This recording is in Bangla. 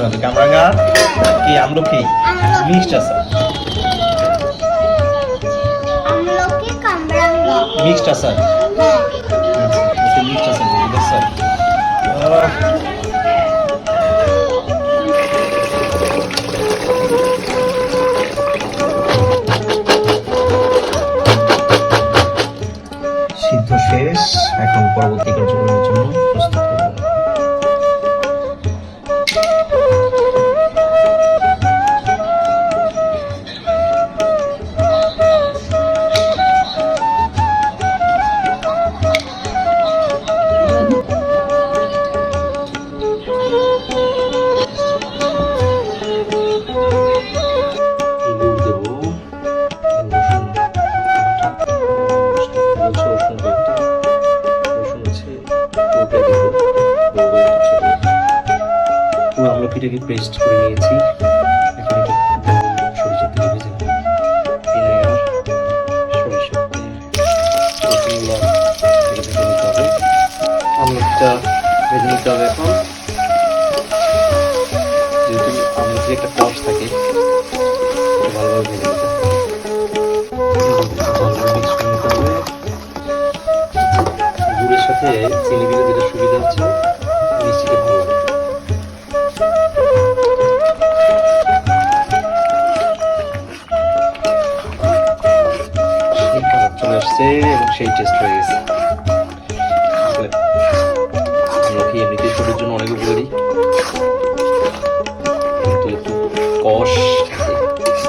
আছে কামরাঙ্গা কি আমলকি মিক্সড আচার আমলকি কামরাঙ্গা মিক্সড আচার আচ্ছা মিক্সড আচার বুঝতে স্যার সিদ্ধ শেষ এখন পরবর্তী কার্যক্রমের জন্য প্রস্তুত করব আমলকিটাকে পেস্ট করে নিয়েছি এখন এটা সরিষার তেলে ভেজে নেব ভিনেগার সরিষার তেল ভেজে নিতে হবে আমলকিটা ভেজে নিতে হবে এখন যেহেতু আমলকির একটা কষ থাকে ভালোভাবে ভেজে নিতে হবে ভালোভাবে মিক্স করে নিতে হবে গুড়ের সাথে চিনি দিলে যেটা সুবিধা হচ্ছে মিষ্টিটা ভালো লাগে চলে আসছে এবং সেই টেস্ট হয়ে গেছে আমলকি এমনিতেই শরীরের জন্য অনেক উপকারী